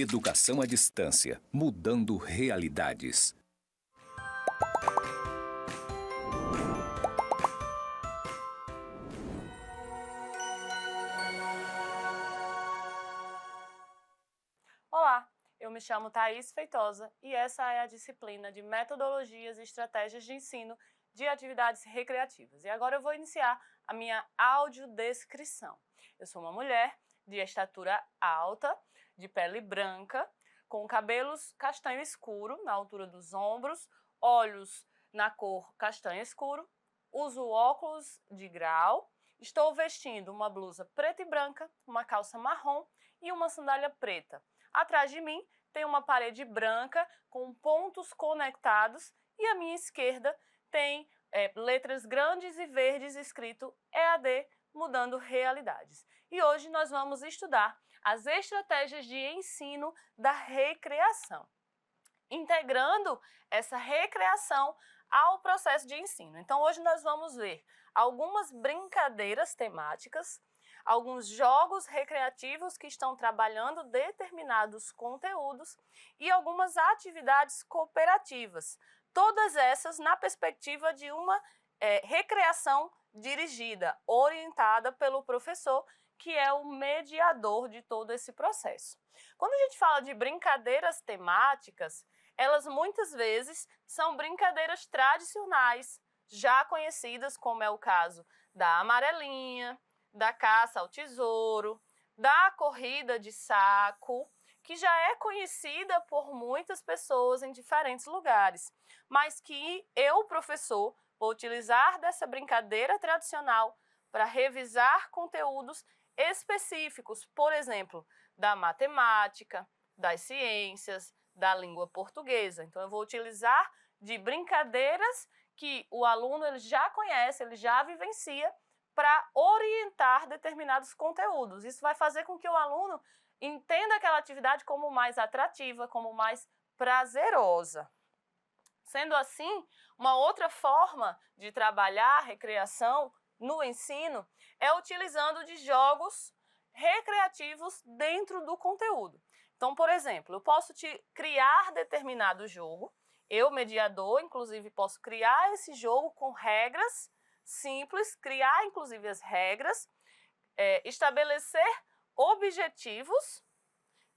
Educação à distância, mudando realidades. Olá, eu me chamo Thaís Feitosa e essa é a disciplina de Metodologias e Estratégias de Ensino de Atividades Recreativas. E agora eu vou iniciar a minha audiodescrição. Eu sou uma mulher de estatura alta, de pele branca, com cabelos castanho escuro na altura dos ombros, olhos na cor castanho escuro, uso óculos de grau, estou vestindo uma blusa preta e branca, uma calça marrom e uma sandália preta. Atrás de mim tem uma parede branca com pontos conectados e à minha esquerda tem letras grandes e verdes escrito EAD Mudando Realidades. E hoje nós vamos estudar as estratégias de ensino da recreação, integrando essa recreação ao processo de ensino. Então hoje nós vamos ver algumas brincadeiras temáticas, alguns jogos recreativos que estão trabalhando determinados conteúdos e algumas atividades cooperativas. Todas essas na perspectiva de uma recreação dirigida, orientada pelo professor, que é o mediador de todo esse processo. Quando a gente fala de brincadeiras temáticas, elas muitas vezes são brincadeiras tradicionais, já conhecidas, como é o caso da amarelinha, da caça ao tesouro, da corrida de saco, que já é conhecida por muitas pessoas em diferentes lugares, mas que eu, professor, vou utilizar dessa brincadeira tradicional para revisar conteúdos específicos, por exemplo, da matemática, das ciências, da língua portuguesa. Então, eu vou utilizar de brincadeiras que o aluno ele já conhece, ele já vivencia, para orientar determinados conteúdos. Isso vai fazer com que o aluno entenda aquela atividade como mais atrativa, como mais prazerosa. Sendo assim, uma outra forma de trabalhar a recreação no ensino é utilizando de jogos recreativos dentro do conteúdo. Então, por exemplo, eu posso criar determinado jogo, eu, mediador, inclusive, posso criar esse jogo com regras simples, criar, inclusive, as regras, estabelecer objetivos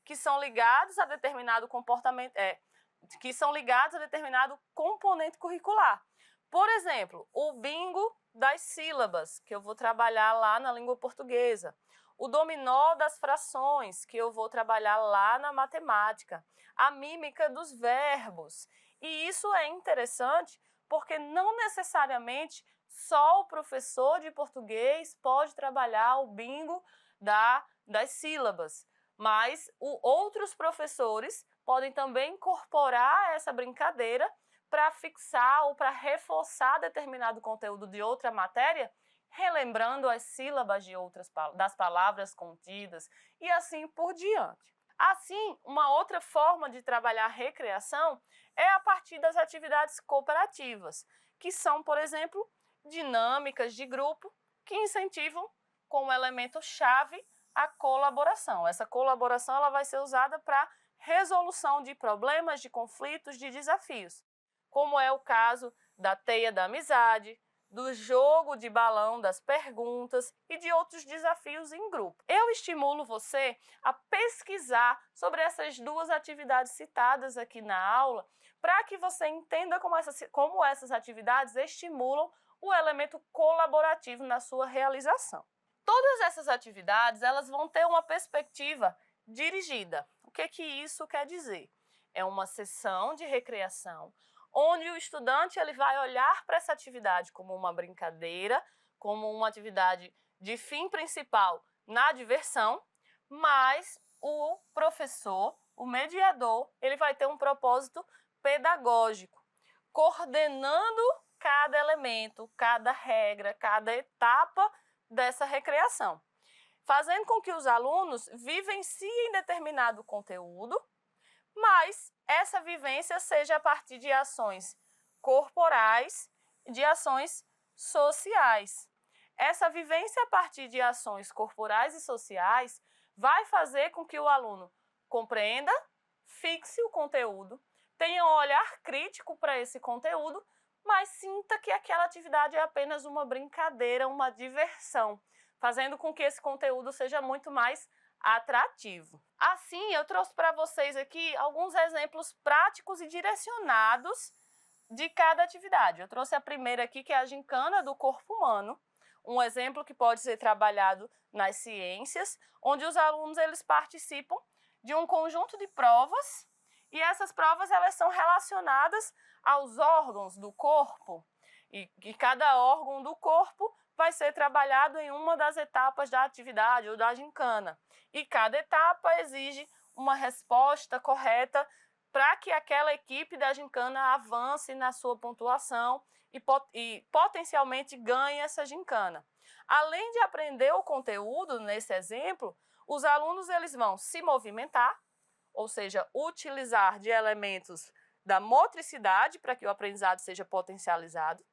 que são ligados a determinado comportamento, que são ligados a determinado componente curricular. Por exemplo, o bingo das sílabas, que eu vou trabalhar lá na língua portuguesa. O dominó das frações, que eu vou trabalhar lá na matemática. A mímica dos verbos. E isso é interessante porque não necessariamente só o professor de português pode trabalhar o bingo das sílabas, mas outros professores podem também incorporar essa brincadeira para fixar ou para reforçar determinado conteúdo de outra matéria, relembrando as sílabas das palavras contidas e assim por diante. Assim, uma outra forma de trabalhar a recreação é a partir das atividades cooperativas, que são, por exemplo, dinâmicas de grupo que incentivam como elemento-chave a colaboração. Essa colaboração ela vai ser usada para resolução de problemas, de conflitos, de desafios, como é o caso da teia da amizade, do jogo de balão das perguntas e de outros desafios em grupo. Eu estimulo você a pesquisar sobre essas duas atividades citadas aqui na aula para que você entenda como essas atividades estimulam o elemento colaborativo na sua realização. Todas essas atividades elas vão ter uma perspectiva dirigida. O que isso quer dizer? É uma sessão de recreação onde o estudante ele vai olhar para essa atividade como uma brincadeira, como uma atividade de fim principal na diversão, mas o professor, o mediador, ele vai ter um propósito pedagógico, coordenando cada elemento, cada regra, cada etapa dessa recreação, fazendo com que os alunos vivenciem determinado conteúdo, mas essa vivência seja a partir de ações corporais e de ações sociais. Essa vivência a partir de ações corporais e sociais vai fazer com que o aluno compreenda, fixe o conteúdo, tenha um olhar crítico para esse conteúdo, mas sinta que aquela atividade é apenas uma brincadeira, uma diversão, fazendo com que esse conteúdo seja muito mais atrativo. Assim, eu trouxe para vocês aqui alguns exemplos práticos e direcionados de cada atividade. Eu trouxe a primeira aqui, que é a gincana do corpo humano, um exemplo que pode ser trabalhado nas ciências, onde os alunos eles participam de um conjunto de provas, e essas provas elas são relacionadas aos órgãos do corpo, e cada órgão do corpo vai ser trabalhado em uma das etapas da atividade ou da gincana. E cada etapa exige uma resposta correta para que aquela equipe da gincana avance na sua pontuação e potencialmente ganhe essa gincana. Além de aprender o conteúdo nesse exemplo, os alunos eles vão se movimentar, ou seja, utilizar de elementos da motricidade para que o aprendizado seja potencializado.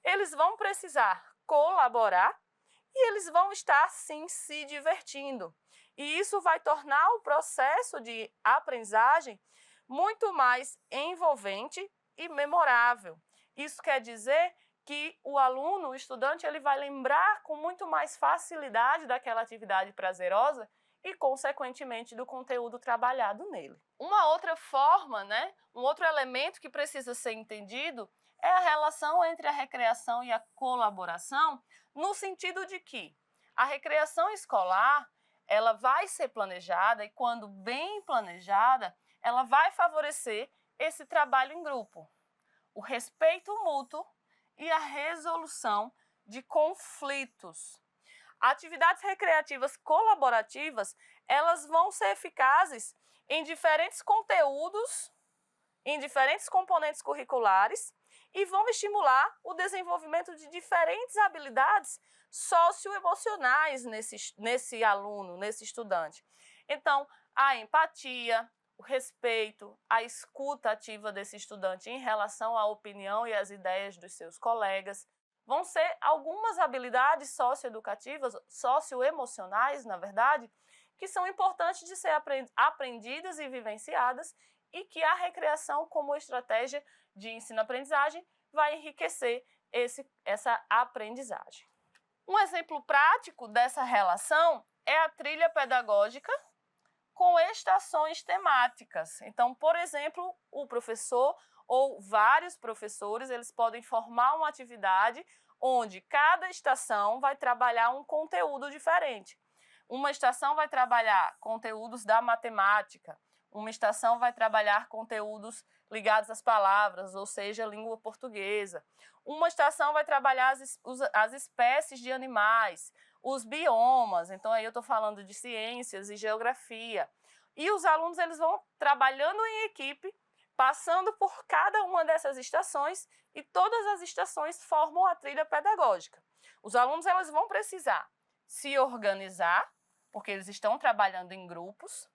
Eles vão precisar colaborar e eles vão estar, sim, se divertindo. E isso vai tornar o processo de aprendizagem muito mais envolvente e memorável. Isso quer dizer que o aluno, o estudante, ele vai lembrar com muito mais facilidade daquela atividade prazerosa e, consequentemente, do conteúdo trabalhado nele. Uma outra forma, um outro elemento que precisa ser entendido é a relação entre a recreação e a colaboração, no sentido de que a recreação escolar ela vai ser planejada e, quando bem planejada, ela vai favorecer esse trabalho em grupo, o respeito mútuo e a resolução de conflitos. Atividades recreativas colaborativas, elas vão ser eficazes em diferentes conteúdos, em diferentes componentes curriculares e vão estimular o desenvolvimento de diferentes habilidades socioemocionais nesse aluno, nesse estudante. Então, a empatia, o respeito, a escuta ativa desse estudante em relação à opinião e às ideias dos seus colegas, vão ser algumas habilidades socioeducativas, socioemocionais, na verdade, que são importantes de ser aprendidas e vivenciadas e que a recreação, como estratégia de ensino-aprendizagem, vai enriquecer essa aprendizagem. Um exemplo prático dessa relação é a trilha pedagógica com estações temáticas. Então, por exemplo, o professor ou vários professores, eles podem formar uma atividade onde cada estação vai trabalhar um conteúdo diferente. Uma estação vai trabalhar conteúdos da matemática, uma estação vai trabalhar conteúdos ligados às palavras, ou seja, língua portuguesa. Uma estação vai trabalhar as espécies de animais, os biomas, então aí eu estou falando de ciências e geografia. E os alunos eles vão trabalhando em equipe, passando por cada uma dessas estações e todas as estações formam a trilha pedagógica. Os alunos eles vão precisar se organizar, porque eles estão trabalhando em grupos.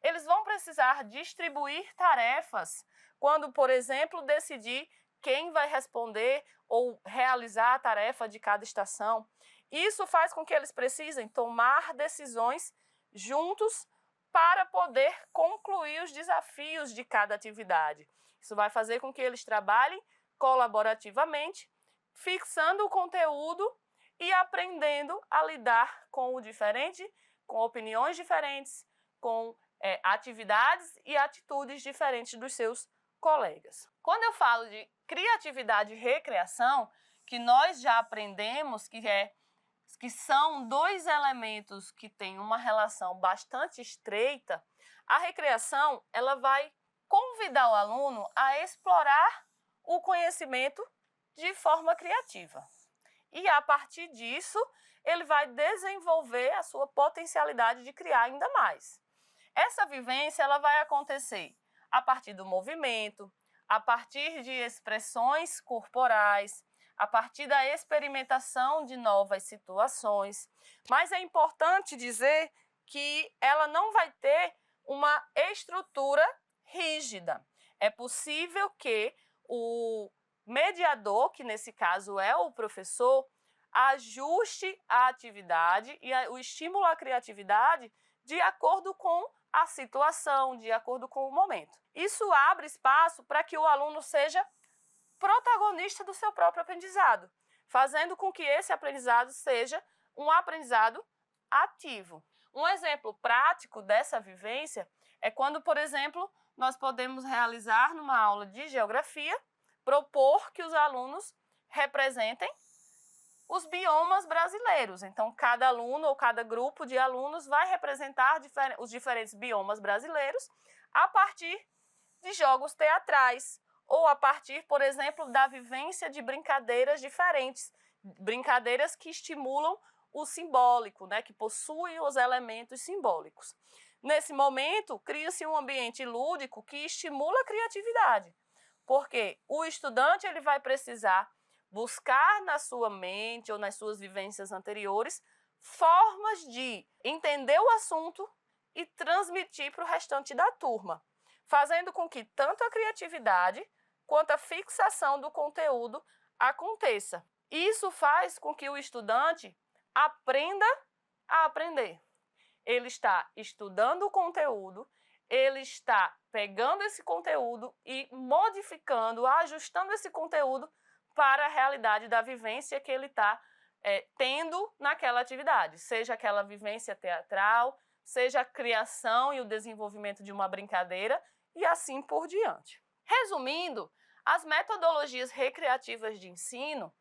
Eles vão precisar distribuir tarefas quando, por exemplo, decidir quem vai responder ou realizar a tarefa de cada estação. Isso faz com que eles precisem tomar decisões juntos para poder concluir os desafios de cada atividade. Isso vai fazer com que eles trabalhem colaborativamente, fixando o conteúdo e aprendendo a lidar com o diferente, com opiniões diferentes, com atividades e atitudes diferentes dos seus colegas. Quando eu falo de criatividade e recreação, que nós já aprendemos que são dois elementos que têm uma relação bastante estreita, a recreação ela vai convidar o aluno a explorar o conhecimento de forma criativa. E a partir disso, ele vai desenvolver a sua potencialidade de criar ainda mais. Essa vivência ela vai acontecer a partir do movimento, a partir de expressões corporais, a partir da experimentação de novas situações. Mas é importante dizer que ela não vai ter uma estrutura rígida. É possível que o mediador, que nesse caso é o professor, ajuste a atividade e o estímulo à criatividade de acordo com a situação, de acordo com o momento. Isso abre espaço para que o aluno seja protagonista do seu próprio aprendizado, fazendo com que esse aprendizado seja um aprendizado ativo. Um exemplo prático dessa vivência é quando, por exemplo, nós podemos realizar numa aula de geografia, propor que os alunos representem os biomas brasileiros. Então, cada aluno ou cada grupo de alunos vai representar os diferentes biomas brasileiros a partir de jogos teatrais ou a partir, por exemplo, da vivência de brincadeiras diferentes, brincadeiras que estimulam o simbólico, né, que possuem os elementos simbólicos. Nesse momento, cria-se um ambiente lúdico que estimula a criatividade, porque o estudante ele vai precisar buscar na sua mente ou nas suas vivências anteriores formas de entender o assunto e transmitir para o restante da turma, fazendo com que tanto a criatividade quanto a fixação do conteúdo aconteça. Isso faz com que o estudante aprenda a aprender. Ele está estudando o conteúdo, ele está pegando esse conteúdo e modificando, ajustando esse conteúdo para a realidade da vivência que ele está tendo naquela atividade, seja aquela vivência teatral, seja a criação e o desenvolvimento de uma brincadeira e assim por diante. Resumindo, as metodologias recreativas de ensino,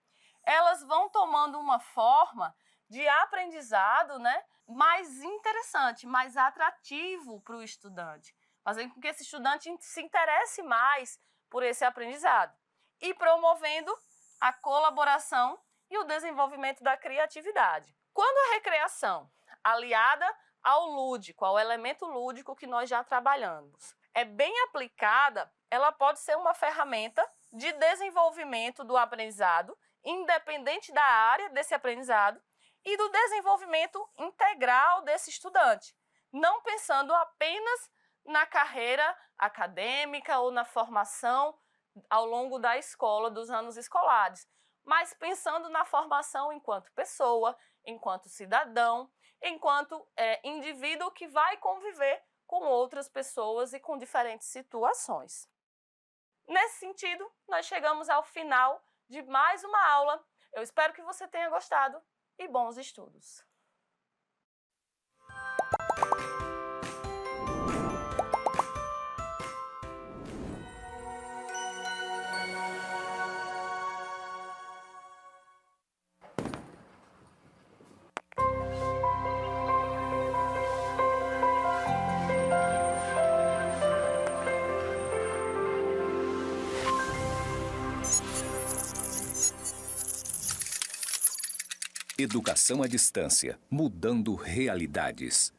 elas vão tomando uma forma de aprendizado, né, mais interessante, mais atrativo para o estudante, fazendo com que esse estudante se interesse mais por esse aprendizado e promovendo a colaboração e o desenvolvimento da criatividade. Quando a recreação, aliada ao lúdico, ao elemento lúdico que nós já trabalhamos, é bem aplicada, ela pode ser uma ferramenta de desenvolvimento do aprendizado, independente da área desse aprendizado, e do desenvolvimento integral desse estudante, não pensando apenas na carreira acadêmica ou na formação ao longo da escola, dos anos escolares, mas pensando na formação enquanto pessoa, enquanto cidadão, enquanto indivíduo que vai conviver com outras pessoas e com diferentes situações. Nesse sentido, nós chegamos ao final de mais uma aula. Eu espero que você tenha gostado e bons estudos! Educação à distância, mudando realidades.